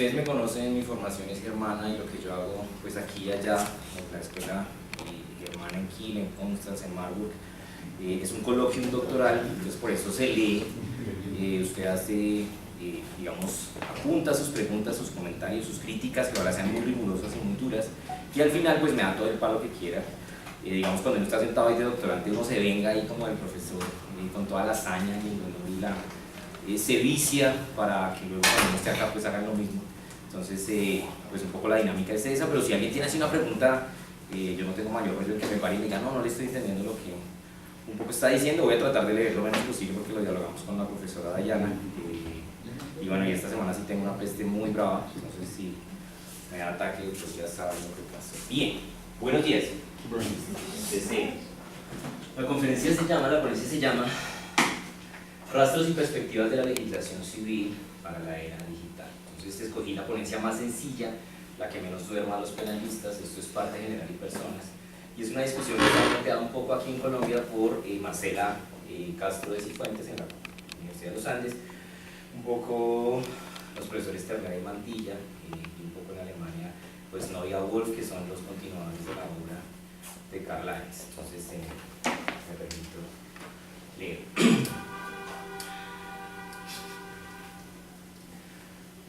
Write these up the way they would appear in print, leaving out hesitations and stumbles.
ustedes me conocen, mi formación es germana y lo que yo hago pues aquí y allá, en la escuela germana en Kiel, en Constanz, en Marburg, es un coloquio doctoral, entonces por eso se lee, usted hace, digamos, apunta sus preguntas, sus comentarios, sus críticas, que ahora sean muy rigurosas y muy duras, y al final pues me da todo el palo que quiera. Digamos, cuando uno está sentado ahí de doctorante, uno se venga ahí como el profesor, con toda la hazaña y el honor y la se vicia para que luego cuando uno esté acá pues hagan lo mismo. Entonces pues un poco la dinámica es esa, pero si alguien tiene así una pregunta, yo no tengo mayor rollo que me pare y me diga no le estoy entendiendo lo que un poco está diciendo, voy a tratar de leer lo menos posible porque lo dialogamos con la profesora Dayana, y bueno, y esta semana sí tengo una peste muy brava, entonces si me da ataque pues ya saben lo que pasa. Bien, buenos días. Entonces, la ponencia se llama Rastros y perspectivas de la legislación civil para la era digital. Entonces escogí la ponencia más sencilla, la que menos duerma a los penalistas, esto es parte general y personas, y es una discusión que está planteada un poco aquí en Colombia por Marcela Castro de Cifuentes en la Universidad de los Andes, un poco los profesores Termera y Mantilla, y un poco en Alemania, pues Novia Wolf, que son los continuadores de la obra de Karl Heinz. Entonces me permito leer.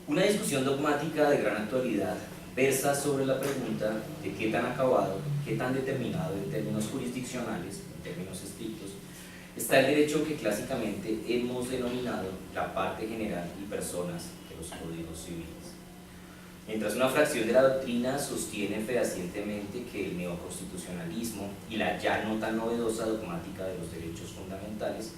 Una discusión dogmática de gran actualidad versa sobre la pregunta de qué tan acabado, qué tan determinado en términos jurisdiccionales, en términos estrictos, está el derecho que clásicamente hemos denominado la parte general y personas de los códigos civiles. Mientras una fracción de la doctrina sostiene fehacientemente que el neoconstitucionalismo y la ya no tan novedosa dogmática de los derechos fundamentales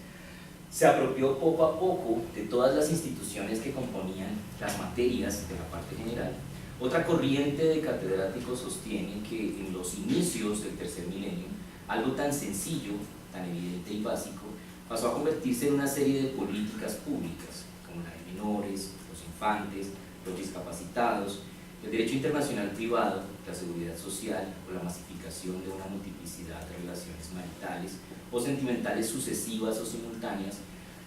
se apropió poco a poco de todas las instituciones que componían las materias de la parte general, otra corriente de catedráticos sostiene que en los inicios del tercer milenio, algo tan sencillo, tan evidente y básico, pasó a convertirse en una serie de políticas públicas, como la de menores, los infantes, los discapacitados, el derecho internacional privado, la seguridad social o la masificación de una multiplicidad de relaciones maritales o sentimentales sucesivas o simultáneas,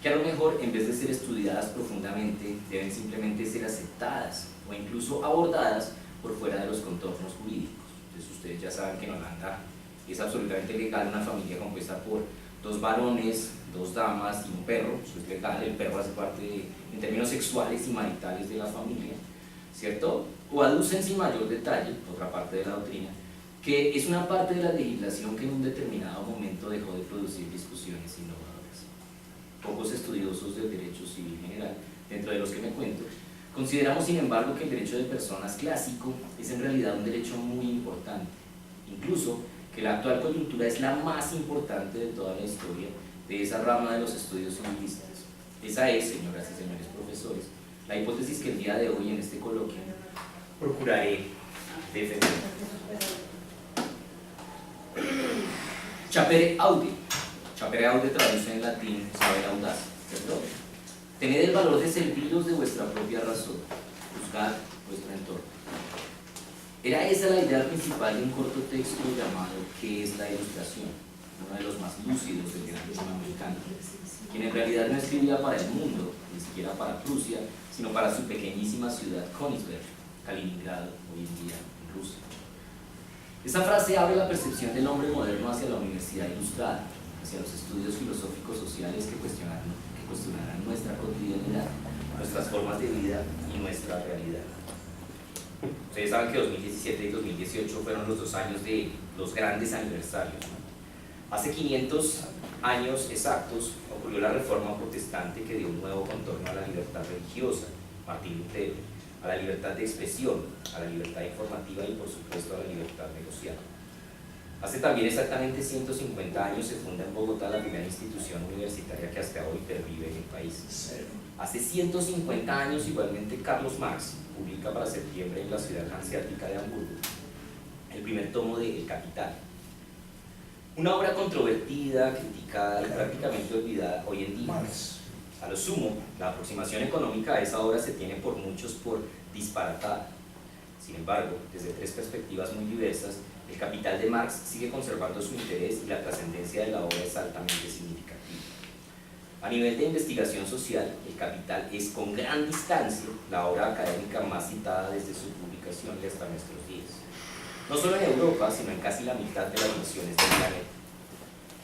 que a lo mejor en vez de ser estudiadas profundamente deben simplemente ser aceptadas o incluso abordadas por fuera de los contornos jurídicos. Entonces ustedes ya saben que en Holanda es absolutamente legal una familia compuesta por 2 varones, 2 damas y un perro, eso es legal, el perro hace parte en términos sexuales y maritales de la familia, ¿cierto? O aducen sin mayor detalle, otra parte de la doctrina, que es una parte de la legislación que en un determinado momento dejó de producir discusiones innovadoras. Pocos estudiosos del derecho civil general, dentro de los que me cuento, consideramos sin embargo que el derecho de personas clásico es en realidad un derecho muy importante, incluso que la actual coyuntura es la más importante de toda la historia de esa rama de los estudios civilistas. Esa es, señoras y señores profesores, la hipótesis que el día de hoy en este coloquio procuraré defender. Chapere aude. Chapere aude traduce en latín saber audaz, ¿cierto? Tened el valor de serviros de vuestra propia razón, juzgad vuestro entorno. Era esa la idea principal de un corto texto llamado ¿Qué es la ilustración?, uno de los más lúcidos del gran latinoamericano, quien en realidad no escribía para el mundo, ni siquiera para Prusia, sino para su pequeñísima ciudad Königsberg, Kaliningrado, hoy en día en Rusia. Esa frase abre la percepción del hombre moderno hacia la universidad ilustrada, hacia los estudios filosóficos sociales que cuestionarán nuestra cotidianidad, nuestras formas de vida y nuestra realidad. Ustedes saben que 2017 y 2018 fueron los 2 años de los grandes aniversarios, ¿no? Hace 500 años exactos ocurrió la reforma protestante que dio un nuevo contorno a la libertad religiosa, Martín Lutero, a la libertad de expresión, a la libertad informativa y por supuesto a la libertad negocial. Hace también exactamente 150 años se funda en Bogotá la primera institución universitaria que hasta hoy pervive en el país. Hace 150 años igualmente Carlos Marx publica para septiembre en la ciudad hanseática de Hamburgo el primer tomo de El Capital. Una obra controvertida, criticada y prácticamente olvidada hoy en día. A lo sumo, la aproximación económica a esa obra se tiene por muchos por disparatada. Sin embargo, desde 3 perspectivas muy diversas, El Capital de Marx sigue conservando su interés y la trascendencia de la obra es altamente significativa. A nivel de investigación social, El Capital es con gran distancia la obra académica más citada desde su publicación y hasta nuestros días. No solo en Europa, sino en casi la mitad de las naciones del planeta.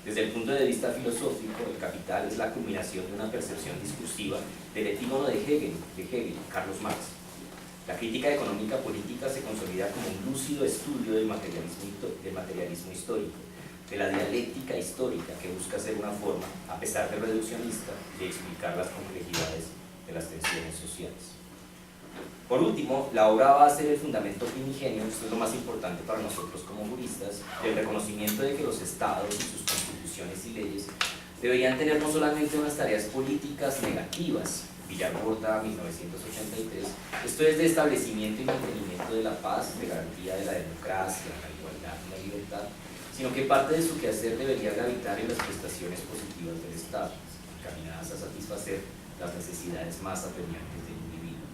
Desde el punto de vista filosófico, El Capital es la culminación de una percepción discursiva del epígono de Hegel, Carlos Marx. La crítica económica política se consolida como un lúcido estudio del materialismo histórico, de la dialéctica histórica que busca ser una forma, a pesar de reduccionista, de explicar las complejidades de las tensiones sociales. Por último, la obra va a ser el fundamento primigenio, esto es lo más importante para nosotros como juristas, del reconocimiento de que los estados y sus constituciones y leyes deberían tener no solamente unas tareas políticas negativas, Villarborda, 1983, esto es de establecimiento y mantenimiento de la paz, de garantía de la democracia, la igualdad y la libertad, sino que parte de su quehacer debería gravitar en las prestaciones positivas del Estado, encaminadas a satisfacer las necesidades más apremiantes del individuo.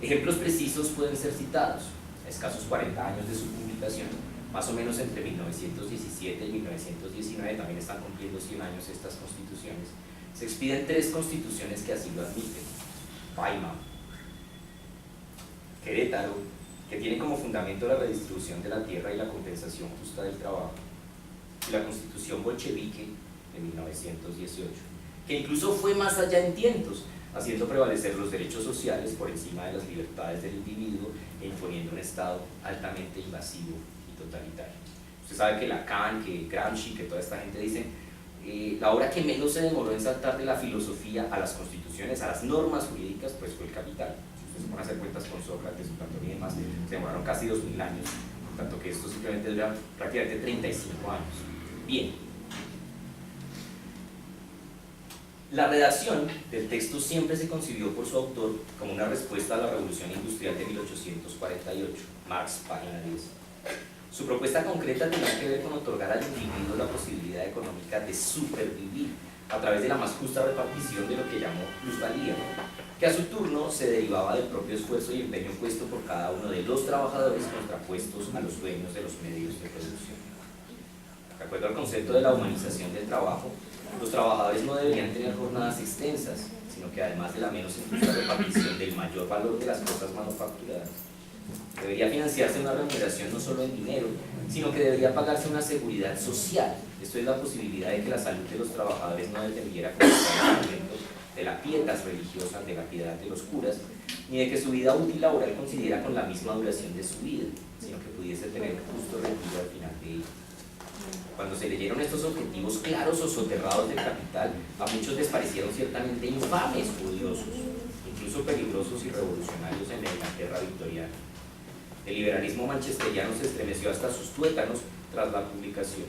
Ejemplos precisos pueden ser citados. A escasos 40 años de su publicación, más o menos entre 1917 y 1919, también están cumpliendo 100 años estas constituciones, se expiden 3 constituciones que así lo admiten. Paima, Querétaro, que tiene como fundamento la redistribución de la tierra y la compensación justa del trabajo, y la Constitución bolchevique de 1918, que incluso fue más allá en tientos, haciendo prevalecer los derechos sociales por encima de las libertades del individuo e imponiendo un Estado altamente invasivo y totalitario. Usted sabe que Lacan, que Gramsci, que toda esta gente dicen la obra que menos se demoró en saltar de la filosofía a las constituciones, a las normas jurídicas, pues fue El Capital. Si ustedes se ponen a hacer cuentas con Sócrates, Platón y demás, se demoraron casi 2000 años, tanto que esto simplemente dura prácticamente 35 años. Bien. La redacción del texto siempre se concibió por su autor como una respuesta a la Revolución Industrial de 1848, Marx, página 10. Su propuesta concreta tenía que ver con otorgar al individuo la posibilidad económica de supervivir a través de la más justa repartición de lo que llamó plusvalía, que a su turno se derivaba del propio esfuerzo y empeño puesto por cada uno de los trabajadores contrapuestos a los dueños de los medios de producción. De acuerdo al concepto de la humanización del trabajo, los trabajadores no deberían tener jornadas extensas, sino que además de la menos injusta repartición del mayor valor de las cosas manufacturadas, debería financiarse una remuneración no solo en dinero, sino que debería pagarse una seguridad social. Esto es la posibilidad de que la salud de los trabajadores no dependiera como instrumento de la pietas religiosa, de la piedad de los curas, ni de que su vida útil laboral coincidiera con la misma duración de su vida, sino que pudiese tener justo retiro al final de ella. Cuando se leyeron estos objetivos claros o soterrados del Capital, a muchos les parecieron ciertamente infames, odiosos, incluso peligrosos y revolucionarios en la Inglaterra victoriana. El liberalismo manchesteriano se estremeció hasta sus tuétanos tras la publicación.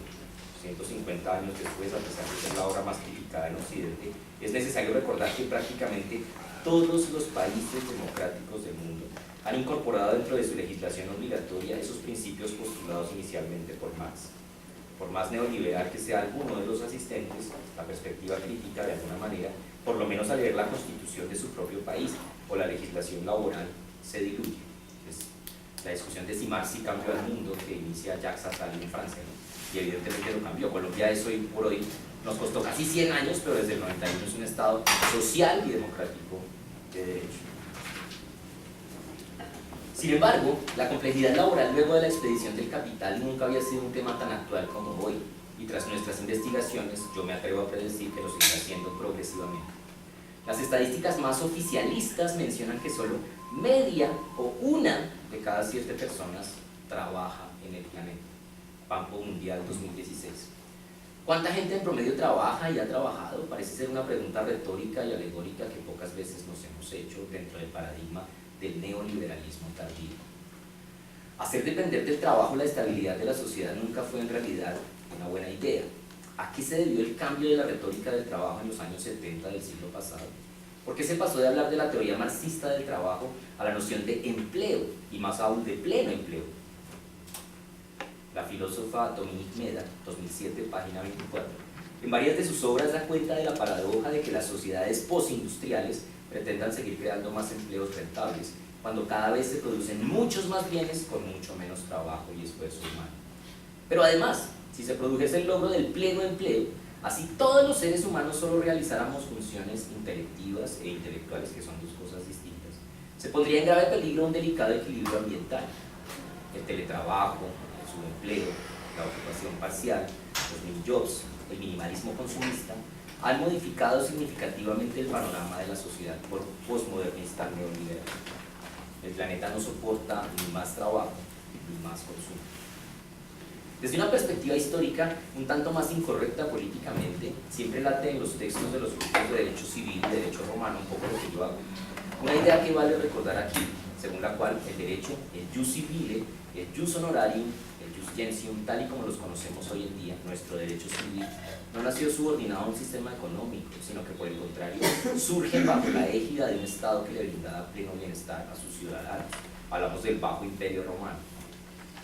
150 años después, a pesar de ser la obra más criticada en Occidente, es necesario recordar que prácticamente todos los países democráticos del mundo han incorporado dentro de su legislación obligatoria esos principios postulados inicialmente por Marx. Por más neoliberal que sea alguno de los asistentes, la perspectiva crítica, de alguna manera, por lo menos al leer la constitución de su propio país o la legislación laboral, se diluye. La discusión de si Marx sí cambió al mundo que inicia Jacques Attali en Francia, ¿no? Y evidentemente lo cambió. Colombia es hoy por hoy, nos costó casi 100 años, pero desde el 91 es un Estado social y democrático de derecho. Sin embargo, la complejidad laboral luego de la expedición del Capital nunca había sido un tema tan actual como hoy, y tras nuestras investigaciones yo me atrevo a predecir que lo seguirá siendo progresivamente. Las estadísticas más oficialistas mencionan que solo media o una de cada 7 personas trabaja en el planeta. Banco Mundial 2016. ¿Cuánta gente en promedio trabaja y ha trabajado? Parece ser una pregunta retórica y alegórica que pocas veces nos hemos hecho dentro del paradigma del neoliberalismo tardío. Hacer depender del trabajo la estabilidad de la sociedad nunca fue en realidad una buena idea. ¿A qué se debió el cambio de la retórica del trabajo en los años 70 del siglo pasado? ¿Por qué se pasó de hablar de la teoría marxista del trabajo a la noción de empleo, y más aún de pleno empleo? La filósofa Dominique Méda, 2007, página 24, en varias de sus obras da cuenta de la paradoja de que las sociedades postindustriales pretendan seguir creando más empleos rentables, cuando cada vez se producen muchos más bienes con mucho menos trabajo y esfuerzo humano. Pero además, si se produjese el logro del pleno empleo, Así todos los seres humanos solo realizáramos funciones intelectivas e intelectuales, que son dos cosas distintas, se pondría en grave peligro un delicado equilibrio ambiental. El teletrabajo, el subempleo, la ocupación parcial, los new jobs, el minimalismo consumista, han modificado significativamente el panorama de la sociedad postmodernista neoliberal. El planeta no soporta ni más trabajo ni más consumo. Desde una perspectiva histórica un tanto más incorrecta políticamente, siempre late en los textos de los grupos de derecho civil y derecho romano, un poco lo que yo hago, una idea que vale recordar aquí, según la cual el derecho, el jus civile, el jus honorarium, el jus gentium, tal y como los conocemos hoy en día, nuestro derecho civil, no nació subordinado a un sistema económico, sino que por el contrario surge bajo la égida de un Estado que le brindaba pleno bienestar a sus ciudadanos. Hablamos del Bajo Imperio Romano.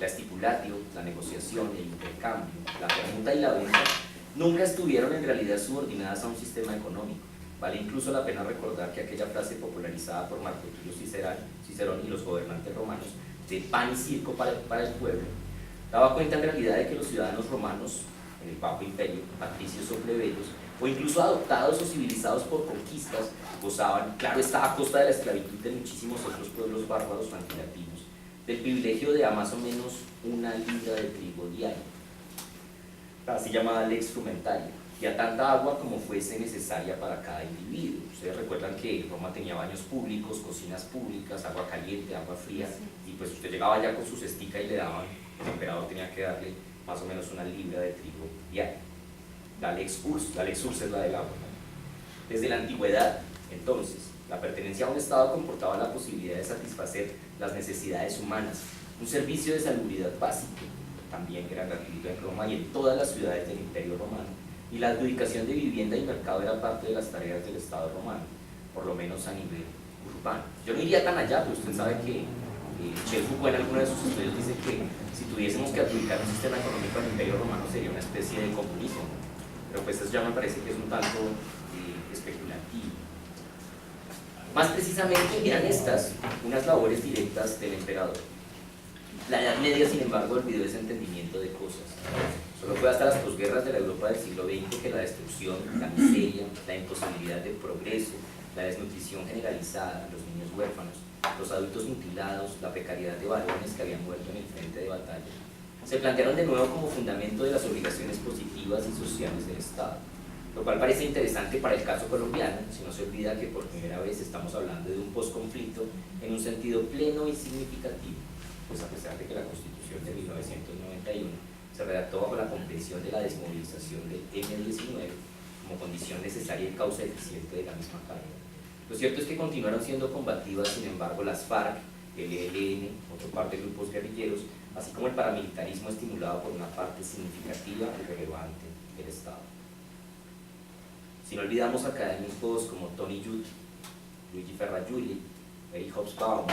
La estipulatio, la negociación, el intercambio, la permuta y la venta nunca estuvieron en realidad subordinadas a un sistema económico. Vale incluso la pena recordar que aquella frase popularizada por Marco Tulio Cicerón y los gobernantes romanos de pan y circo para el pueblo, daba cuenta en realidad de que los ciudadanos romanos, en el Bajo Imperio, patricios o plebeyos, o incluso adoptados o civilizados por conquistas, gozaban, claro está a costa de la esclavitud de muchísimos otros pueblos bárbaros o antilatinos, del privilegio de a más o menos una libra de trigo diario, así llamada lex frumentaria, y a tanta agua como fuese necesaria para cada individuo. Ustedes recuerdan que Roma tenía baños públicos, cocinas públicas, agua caliente, agua fría, y pues usted llegaba ya con su cestica y le daban, el emperador tenía que darle más o menos una libra de trigo diario. La lex urs es la del agua, ¿no? Desde la antigüedad, entonces, la pertenencia a un Estado comportaba la posibilidad de satisfacer las necesidades humanas, un servicio de salubridad básico, también era gratuito en Roma y en todas las ciudades del Imperio Romano, y la adjudicación de vivienda y mercado era parte de las tareas del Estado romano, por lo menos a nivel urbano. Yo no iría tan allá, pero usted sabe que Michel Foucault en alguno de sus estudios dice que si tuviésemos que adjudicar un sistema económico al Imperio Romano sería una especie de comunismo, pero pues eso ya me parece que es un tanto especulativo. Más precisamente eran estas unas labores directas del emperador. La Edad Media, sin embargo, olvidó ese entendimiento de cosas. Solo fue hasta las posguerras de la Europa del siglo XX que la destrucción, la miseria, la imposibilidad de progreso, la desnutrición generalizada, los niños huérfanos, los adultos mutilados, la precariedad de varones que habían muerto en el frente de batalla, se plantearon de nuevo como fundamento de las obligaciones positivas y sociales del Estado, lo cual parece interesante para el caso colombiano, si no se olvida que por primera vez estamos hablando de un posconflicto en un sentido pleno y significativo, pues a pesar de que la Constitución de 1991 se redactó bajo la comprensión de la desmovilización del M-19 como condición necesaria y causa eficiente de la misma carga. Lo cierto es que continuaron siendo combativas, sin embargo, las FARC, el ELN, otro par de grupos guerrilleros, así como el paramilitarismo estimulado por una parte significativa y relevante del Estado. Si no olvidamos académicos como Tony Judt, Luigi Ferrajuli, Eric Hobsbawm,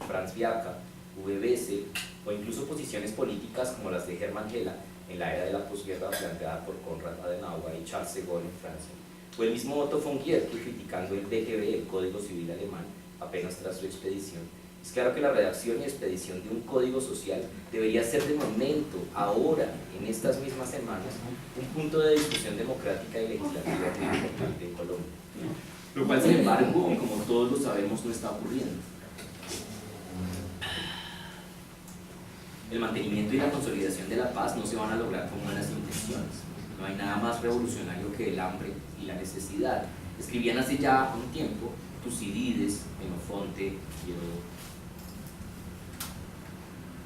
Franz Viaca, V. Bessel, o incluso posiciones políticas como las de Hermann Hella en la era de la posguerra planteada por Konrad Adenauer y Charles de Gaulle en Francia, o el mismo Otto von Guericke criticando el BGB, el Código Civil Alemán, apenas tras su expedición. Es claro que la redacción y expedición de un código social debería ser de momento, ahora, en estas mismas semanas, un punto de discusión democrática y legislativa muy importante en Colombia. Lo cual, sin embargo, como todos lo sabemos, no está ocurriendo. El mantenimiento y la consolidación de la paz no se van a lograr con buenas intenciones. No hay nada más revolucionario que el hambre y la necesidad. Escribían hace ya un tiempo Tucídides, Xenofonte y Heródoto.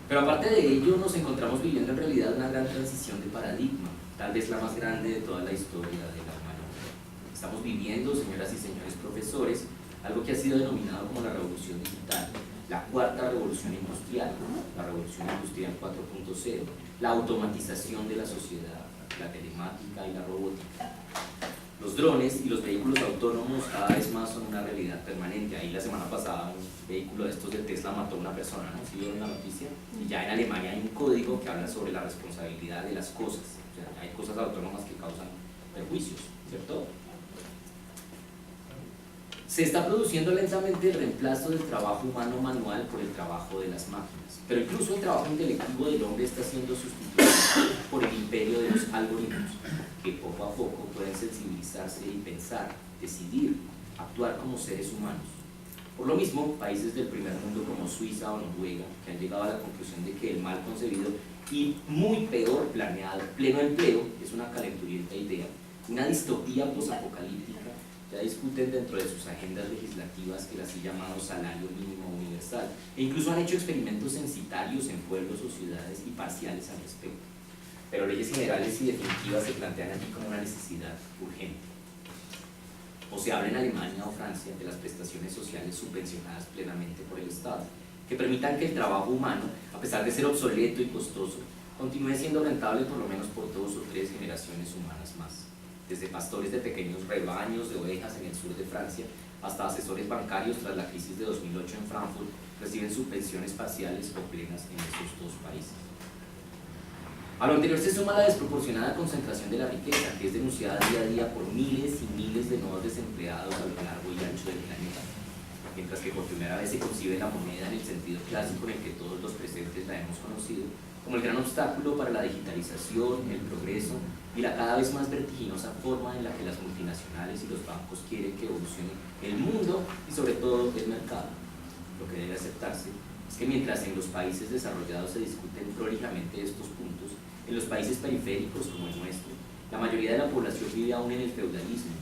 Pero aparte de ello, nos encontramos viviendo en realidad una gran transición de paradigma, tal vez la más grande de toda la historia de la humanidad. Estamos viviendo, señoras y señores profesores, algo que ha sido denominado como la revolución digital, la cuarta revolución industrial, la revolución industrial 4.0, la automatización de la sociedad, la telemática y la robótica. Los drones y los vehículos autónomos cada vez más son una realidad permanente. Ahí la semana pasada un vehículo de estos de Tesla mató a una persona, ¿no? ¿Sí vieron la noticia? Y ya en Alemania hay un código que habla sobre la responsabilidad de las cosas. O sea, hay cosas autónomas que causan perjuicios, ¿cierto? Se está produciendo lentamente el reemplazo del trabajo humano manual por el trabajo de las máquinas, pero incluso el trabajo intelectivo del hombre está siendo sustituido por el imperio de los algoritmos, que poco a poco pueden sensibilizarse y pensar, decidir, actuar como seres humanos. Por lo mismo, países del primer mundo como Suiza o Noruega, que han llegado a la conclusión de que el mal concebido y muy peor planeado pleno empleo es una calenturienta idea, una distopía posapocalíptica, ya discuten dentro de sus agendas legislativas el así llamado salario mínimo universal, e incluso han hecho experimentos censitarios en pueblos o ciudades y parciales al respecto. Pero leyes generales y definitivas se plantean aquí como una necesidad urgente. O se habla en Alemania o Francia de las prestaciones sociales subvencionadas plenamente por el Estado, que permitan que el trabajo humano, a pesar de ser obsoleto y costoso, continúe siendo rentable por lo menos por 2 o 3 generaciones humanas más. Desde pastores de pequeños rebaños de ovejas en el sur de Francia hasta asesores bancarios tras la crisis de 2008 en Frankfurt reciben subvenciones parciales o plenas en esos 2 países. A lo anterior se suma la desproporcionada concentración de la riqueza, que es denunciada día a día por miles y miles de nuevos desempleados a lo largo y ancho del planeta, mientras que por primera vez se concibe la moneda en el sentido clásico en el que todos los presentes la hemos conocido, como el gran obstáculo para la digitalización, el progreso y la cada vez más vertiginosa forma en la que las multinacionales y los bancos quieren que evolucione el mundo y sobre todo el mercado. Lo que debe aceptarse es que mientras en los países desarrollados se discuten prolijamente estos puntos, en los países periféricos como el nuestro, la mayoría de la población vive aún en el feudalismo,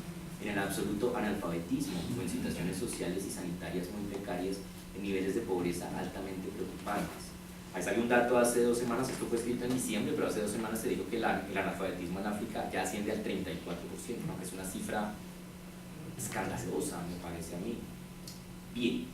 en el absoluto analfabetismo o en situaciones sociales y sanitarias muy precarias, en niveles de pobreza altamente preocupantes. Ahí salió un dato hace 2 semanas, esto fue escrito en diciembre, pero hace 2 semanas se dijo que el analfabetismo en África ya asciende al 34%, ¿no? Que es una cifra escandalosa, me parece a mí. Bien,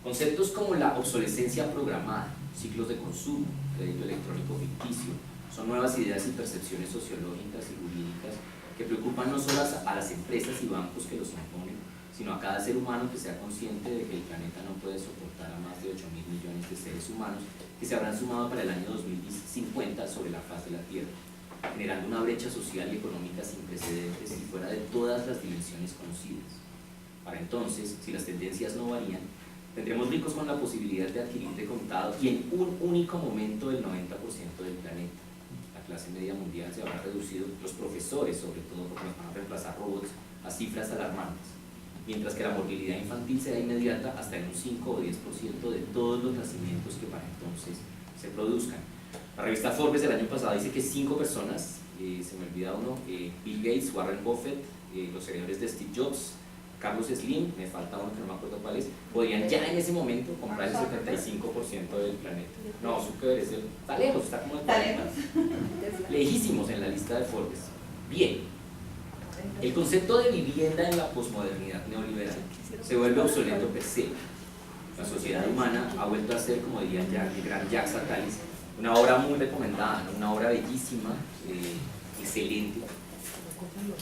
conceptos como la obsolescencia programada, ciclos de consumo, crédito electrónico ficticio, son nuevas ideas y percepciones sociológicas y jurídicas que preocupan no solo a las empresas y bancos que los imponen, sino a cada ser humano que sea consciente de que el planeta no puede soportar a más de 8.000 millones de seres humanos que se habrán sumado para el año 2050 sobre la faz de la Tierra, generando una brecha social y económica sin precedentes y fuera de todas las dimensiones conocidas. Para entonces, si las tendencias no varían, tendremos ricos con la posibilidad de adquirir de contado y en un único momento el 90% del planeta. La clase media mundial se habrá reducido, los profesores sobre todo, porque nos van a reemplazar robots, a cifras alarmantes, mientras que la morbilidad infantil será inmediata hasta en un 5 o 10% de todos los nacimientos que para entonces se produzcan. La revista Forbes del año pasado dice que 5 personas, se me olvida uno, Bill Gates, Warren Buffett, los heredores de Steve Jobs, Carlos Slim, me falta uno que no me acuerdo cuál es, podrían ya en ese momento comprar el 75% del planeta. No, Zuckerberg está lejos, está como lejísimos en la lista de Forbes. Bien, el concepto de vivienda en la posmodernidad neoliberal se vuelve obsoleto per se. La sociedad humana ha vuelto a ser, como diría el gran Jacques Attali, una obra muy recomendada, ¿no? Una obra bellísima, excelente.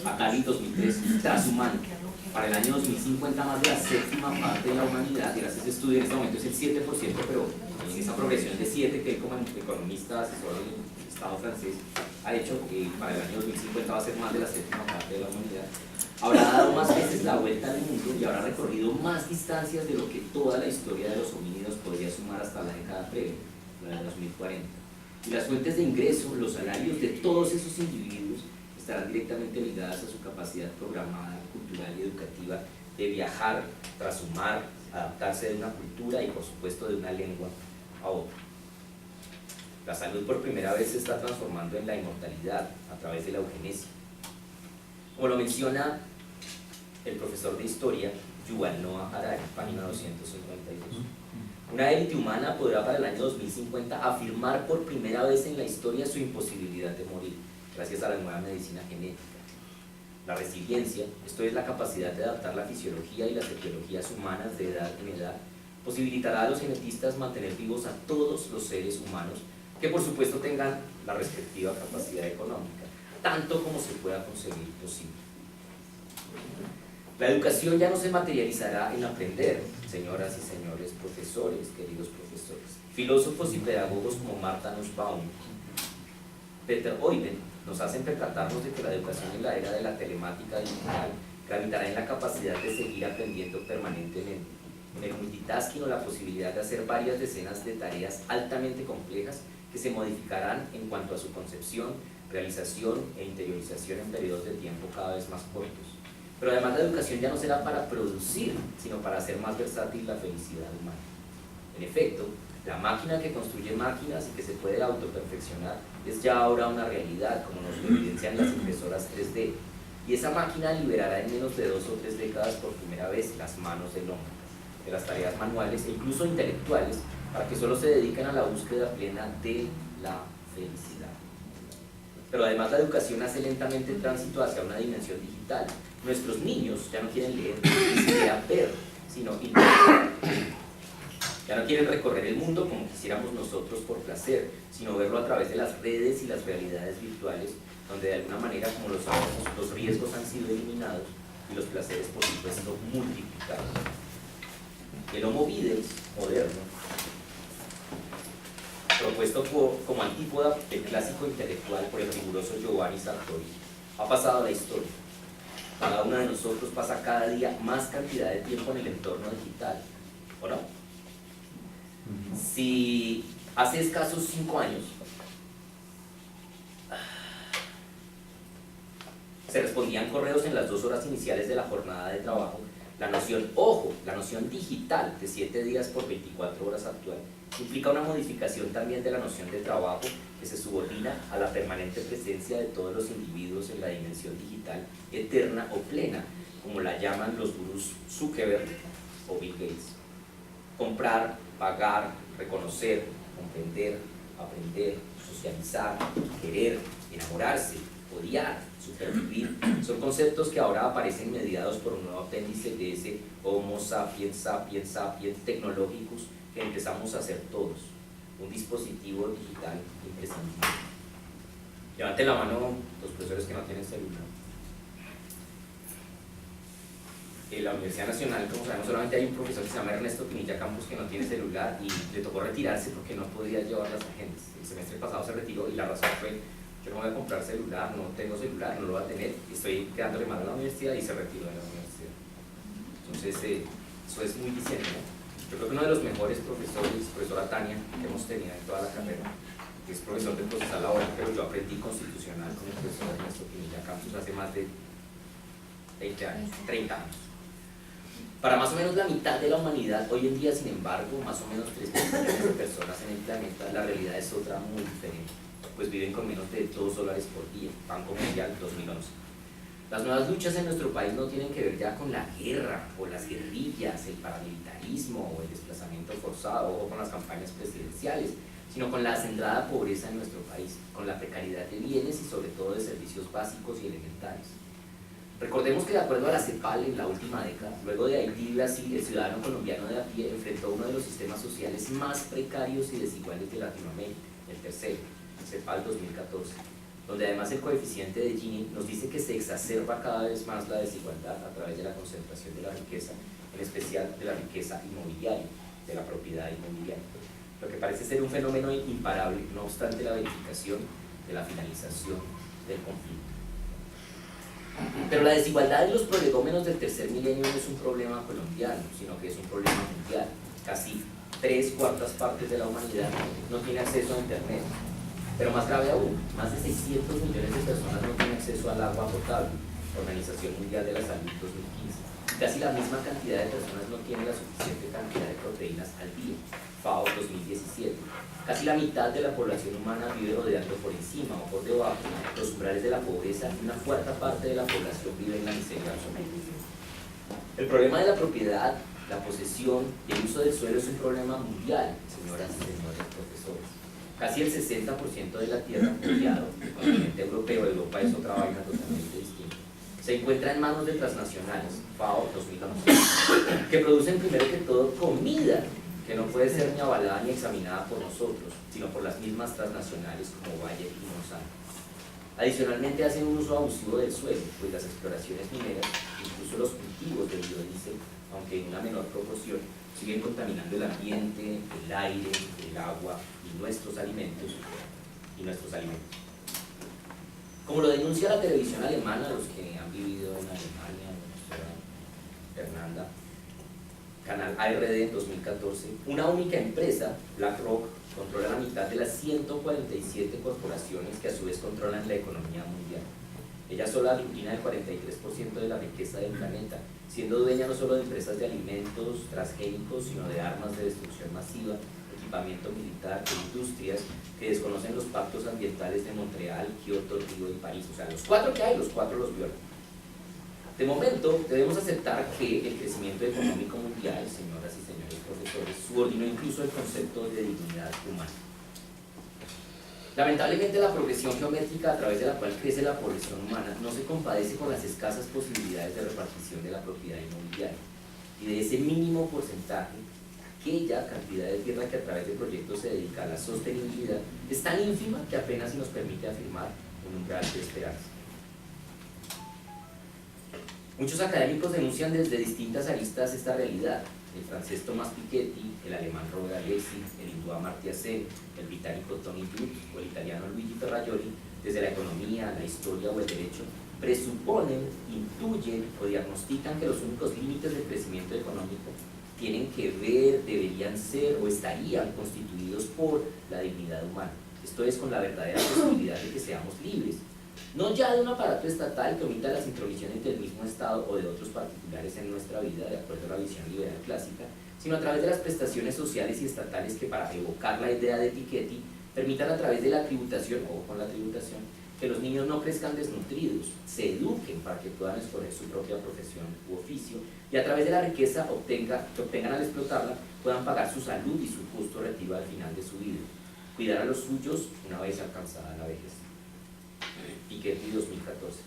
Attali 2003, Transhumano. Para el año 2050 más de la 7ª parte de la humanidad, gracias a este estudio en este momento es el 7%, pero en esa progresión de 7 que él como economista, asesor del Estado francés, ha hecho que para el año 2050 va a ser más de la 7ª parte de la humanidad, habrá dado más veces la vuelta al mundo y habrá recorrido más distancias de lo que toda la historia de los homínidos podría sumar hasta la década previa, la de 2040. Y las fuentes de ingreso, los salarios de todos esos individuos estarán directamente ligadas a su capacidad programada, cultural y educativa de viajar, trashumar, adaptarse de una cultura y por supuesto de una lengua a otra. La salud por primera vez se está transformando en la inmortalidad a través de la eugenesia. Como lo menciona el profesor de historia Yuval Noah Harari, página 252. Una élite humana podrá para el año 2050 afirmar por primera vez en la historia su imposibilidad de morir, gracias a la nueva medicina genética. La resiliencia, esto es la capacidad de adaptar la fisiología y las etiologías humanas de edad en edad, posibilitará a los genetistas mantener vivos a todos los seres humanos que por supuesto tengan la respectiva capacidad económica, tanto como se pueda conseguir posible. La educación ya no se materializará en aprender, señoras y señores profesores, queridos profesores. Filósofos y pedagogos como Martha Nussbaum, Peter Oyben, nos hacen percatarnos de que la educación en la era de la telemática digital gravitará en la capacidad de seguir aprendiendo permanentemente, en el multitasking o la posibilidad de hacer varias decenas de tareas altamente complejas que se modificarán en cuanto a su concepción, realización e interiorización en periodos de tiempo cada vez más cortos. Pero además la educación ya no será para producir, sino para hacer más versátil la felicidad humana. En efecto, la máquina que construye máquinas y que se puede autoperfeccionar es ya ahora una realidad, como nos lo evidencian las impresoras 3D, y esa máquina liberará en menos de 2 o 3 décadas por primera vez las manos del hombre, de las tareas manuales e incluso intelectuales, para que solo se dediquen a la búsqueda plena de la felicidad. Pero además la educación hace lentamente el tránsito hacia una dimensión digital. Nuestros niños ya no quieren leer ni siquiera ver, sino interpretar. Ya no quieren recorrer el mundo como quisiéramos nosotros por placer, sino verlo a través de las redes y las realidades virtuales, donde de alguna manera, como lo sabemos, los riesgos han sido eliminados y los placeres, por supuesto, multiplicados. El Homo videns moderno, propuesto como antípoda del clásico intelectual por el riguroso Giovanni Sartori, ha pasado a la historia. Cada uno de nosotros pasa cada día más cantidad de tiempo en el entorno digital, ¿o no? Si hace escasos 5 años se respondían correos en las 2 horas iniciales de la jornada de trabajo, la noción, ojo, la noción digital de 7 días por 24 horas actual implica una modificación también de la noción de trabajo que se subordina a la permanente presencia de todos los individuos en la dimensión digital eterna o plena, como la llaman los gurús Zuckerberg o Bill Gates. Comprar, pagar, reconocer, comprender, aprender, socializar, querer, enamorarse, odiar, supervivir, son conceptos que ahora aparecen mediados por un nuevo apéndice de ese Homo sapiens sapiens sapiens tecnológicos que empezamos a hacer todos, un dispositivo digital imprescindible. Levanten la mano los profesores que no tienen celular. En la Universidad Nacional, como sabemos, solamente hay un profesor que se llama Ernesto Pinilla Campos que no tiene celular y le tocó retirarse porque no podía llevar las agendas. El semestre pasado se retiró y la razón fue: yo no voy a comprar celular, no tengo celular, no lo voy a tener, y estoy quedándole mal a la universidad, y se retiró de la universidad. Entonces, eso es muy diciente, ¿no? Yo creo que uno de los mejores profesores, profesora Tania, que hemos tenido en toda la carrera, que es profesor de procesal laboral, pero yo aprendí constitucional con el profesor Ernesto Pinilla Campos hace más de 20 años, 30 años. Para más o menos la mitad de la humanidad, hoy en día, sin embargo, más o menos 3 millones de personas en el planeta, la realidad es otra muy diferente, pues viven con menos de $2 por día, Banco Mundial 2011. Las nuevas luchas en nuestro país no tienen que ver ya con la guerra o las guerrillas, el paramilitarismo o el desplazamiento forzado o con las campañas presidenciales, sino con la acendrada pobreza en nuestro país, con la precariedad de bienes y sobre todo de servicios básicos y elementales. Recordemos que de acuerdo a la CEPAL, en la última década, luego de Haití y Brasil, el ciudadano colombiano de a pie enfrentó uno de los sistemas sociales más precarios y desiguales de Latinoamérica, el tercero, CEPAL 2014, donde además el coeficiente de Gini nos dice que se exacerba cada vez más la desigualdad a través de la concentración de la riqueza, en especial de la riqueza inmobiliaria, de la propiedad inmobiliaria, lo que parece ser un fenómeno imparable, no obstante la verificación de la finalización del conflicto. Pero la desigualdad y los prolegómenos del tercer milenio no es un problema colombiano, sino que es un problema mundial. Casi 3/4 partes de la humanidad no tiene acceso a internet. Pero más grave aún, más de 600 millones de personas no tienen acceso al agua potable, Organización Mundial de la Salud 2015. Casi la misma cantidad de personas no tienen la suficiente cantidad de proteínas al día, FAO 2017. Casi la mitad de la población humana vive rodeando por encima o por debajo los umbrales de la pobreza y una cuarta parte de la población vive en la miseria absoluta. El problema de la propiedad, la posesión y el uso del suelo es un problema mundial, señoras y señores profesores. Casi el 60% de la tierra, cuidado, el continente europeo, Europa es otra vaina totalmente distinta, se encuentra en manos de transnacionales, FAO 2011, que producen primero que todo comida, que no puede ser ni avalada ni examinada por nosotros, sino por las mismas transnacionales como Bayer y Monsanto. Adicionalmente hacen un uso abusivo del suelo, pues las exploraciones mineras, incluso los cultivos del biodiesel, aunque en una menor proporción, siguen contaminando el ambiente, el aire, el agua y nuestros alimentos. Como lo denuncia la televisión alemana, los que han vivido en Alemania, en los Fernanda, canal ARD 2014, una única empresa, BlackRock, controla la mitad de las 147 corporaciones que a su vez controlan la economía mundial. Ella sola aglutina el 43% de la riqueza del planeta, siendo dueña no solo de empresas de alimentos, transgénicos, sino de armas de destrucción masiva, equipamiento militar e industrias que desconocen los pactos ambientales de Montreal, Kioto, Río y París. O sea, los 4 que hay, los 4 los violan. De momento, debemos aceptar que el crecimiento económico mundial, señoras y señores profesores, subordinó incluso el concepto de dignidad humana. Lamentablemente, la progresión geométrica a través de la cual crece la población humana no se compadece con las escasas posibilidades de repartición de la propiedad inmobiliaria y de ese mínimo porcentaje, aquella cantidad de tierra que a través de proyectos se dedica a la sostenibilidad es tan ínfima que apenas nos permite afirmar un umbral de esperanza. Muchos académicos denuncian desde distintas aristas esta realidad. El francés Thomas Piketty, el alemán Robert Alexi, el hindú Amartya Sen, el británico Tony Judt o el italiano Luigi Ferrajoli, desde la economía, la historia o el derecho, presuponen, intuyen o diagnostican que los únicos límites del crecimiento económico tienen que ver, deberían ser o estarían constituidos por la dignidad humana. Esto es, con la verdadera posibilidad de que seamos libres, no ya de un aparato estatal que omita las intromisiones del mismo Estado o de otros particulares en nuestra vida, de acuerdo a la visión liberal clásica, sino a través de las prestaciones sociales y estatales que, para evocar la idea de Piketty, permitan a través de la tributación, o con la tributación, que los niños no crezcan desnutridos, se eduquen para que puedan escoger su propia profesión u oficio, y a través de la riqueza que obtengan al explotarla, puedan pagar su salud y su justo retiro al final de su vida, cuidar a los suyos una vez alcanzada la vejez. Piketty 2014.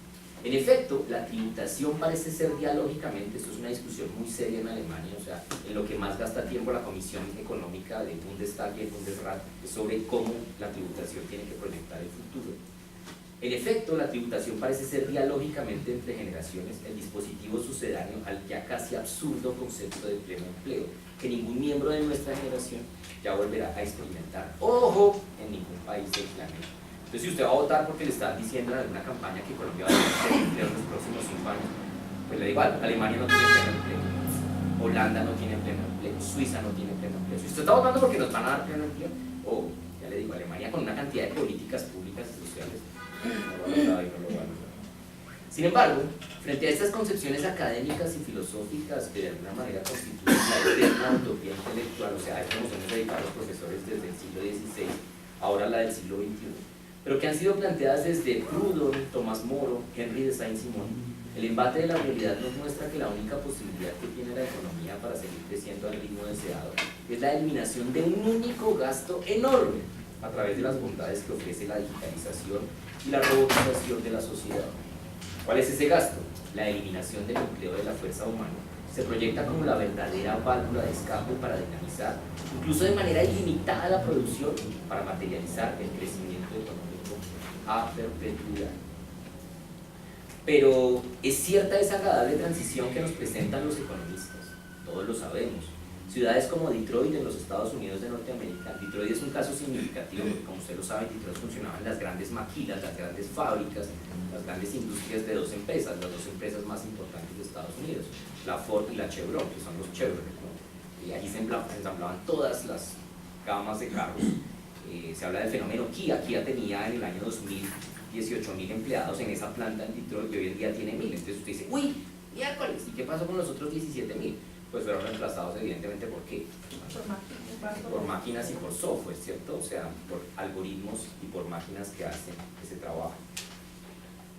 En efecto, la tributación parece ser dialógicamente, esto es una discusión muy seria en Alemania, o sea, en lo que más gasta tiempo la Comisión Económica del Bundestag y el Bundesrat es sobre cómo la tributación tiene que proyectar el futuro. En efecto, la tributación parece ser dialógicamente entre generaciones el dispositivo sucedáneo al ya casi absurdo concepto de pleno empleo, que ningún miembro de nuestra generación ya volverá a experimentar, ojo, en ningún país del planeta. Entonces, si usted va a votar porque le están diciendo en alguna campaña que Colombia va a tener empleo en los próximos 5 años, pues le digo, Alemania no tiene pleno empleo, Holanda no tiene pleno empleo, Suiza no tiene pleno empleo. Si usted está votando porque nos van a dar pleno empleo, o, ya le digo, Alemania con una cantidad de políticas públicas y sociales, no lo va a lograr. Sin embargo, frente a estas concepciones académicas y filosóficas que de alguna manera constituyen la eterna utopía intelectual, o sea, a esto nos hemos dedicado los profesores desde el siglo XVI, ahora la del siglo XXI, pero que han sido planteadas desde Proudhon, Tomás Moro, Henry de Saint-Simon, el embate de la realidad nos muestra que la única posibilidad que tiene la economía para seguir creciendo al ritmo deseado es la eliminación de un único gasto enorme a través de las bondades que ofrece la digitalización y la robotización de la sociedad. ¿Cuál es ese gasto? La eliminación del empleo de la fuerza humana se proyecta como la verdadera válvula de escape para dinamizar, incluso de manera ilimitada, la producción, para materializar el crecimiento económico a perpetuidad. Pero es cierta esa agradable transición que nos presentan los economistas, todos lo sabemos. Ciudades como Detroit en los Estados Unidos de Norteamérica, Detroit es un caso significativo porque, como ustedes lo saben, en Detroit funcionaban las grandes maquilas, las grandes fábricas, las grandes industrias de dos empresas, las dos empresas más importantes de Estados Unidos, la Ford y la Chevron, que son los Chevrolet, ¿no? Y allí se ensamblaban todas las gamas de carros. Se habla del fenómeno Kia. Kia tenía en el año 2000 18.000 empleados en esa planta en Detroit y hoy en día tiene 1.000. Entonces usted dice, uy, miércoles, ¿y qué pasó con los otros 17.000? Pues fueron reemplazados evidentemente ¿por qué? Por máquinas y por software, ¿cierto? O sea, por algoritmos y por máquinas que hacen ese trabajo.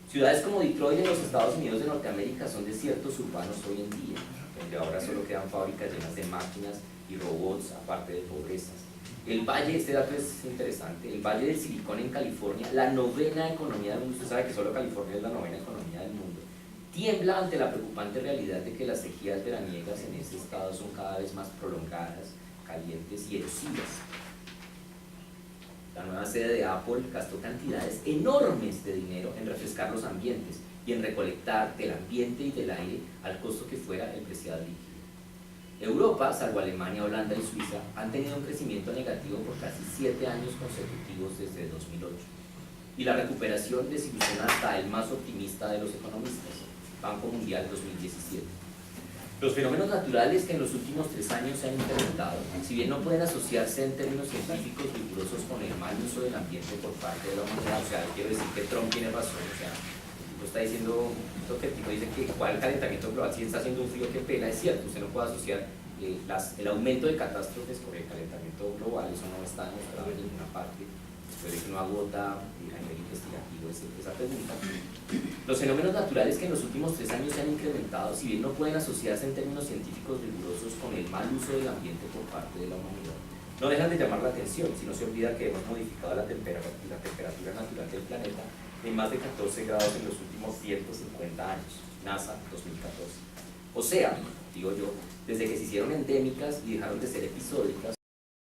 Ciudades como Detroit en los Estados Unidos de Norteamérica son desiertos urbanos hoy en día, donde ahora solo quedan fábricas llenas de máquinas y robots, aparte de pobrezas. El valle, este dato es interesante, el valle del Silicón en California, la novena economía del mundo, usted sabe que solo California es la novena economía del mundo, tiembla ante la preocupante realidad de que las sequías veraniegas en ese estado son cada vez más prolongadas, calientes y erosivas. La nueva sede de Apple gastó cantidades enormes de dinero en refrescar los ambientes y en recolectar del ambiente y del aire al costo que fuera el preciado líquido. Europa, salvo Alemania, Holanda y Suiza, han tenido un crecimiento negativo por casi 7 años consecutivos desde 2008. Y la recuperación desilusiona hasta el más optimista de los economistas, Banco Mundial 2017. Los fenómenos naturales que en los últimos 3 años se han incrementado, si bien no pueden asociarse en términos científicos rigurosos con el mal uso del ambiente por parte de la humanidad, o sea, quiero decir que Trump tiene razón, o sea, el tipo está diciendo, lo que el tipo dice que igual el calentamiento global, si está haciendo un frío que pela, es cierto, usted no puede asociar el aumento de catástrofes con el calentamiento global, eso no está demostrado en ninguna parte, puede que no agota a nivel investigativo esa pregunta. Los fenómenos naturales que en los últimos 3 años se han incrementado, si bien no pueden asociarse en términos científicos rigurosos con el mal uso del ambiente por parte de la humanidad, no dejan de llamar la atención si no se olvida que hemos modificado la temperatura natural del planeta en más de 14 grados en los últimos 150 años. NASA 2014. O sea, digo yo, desde que se hicieron endémicas y dejaron de ser episódicas,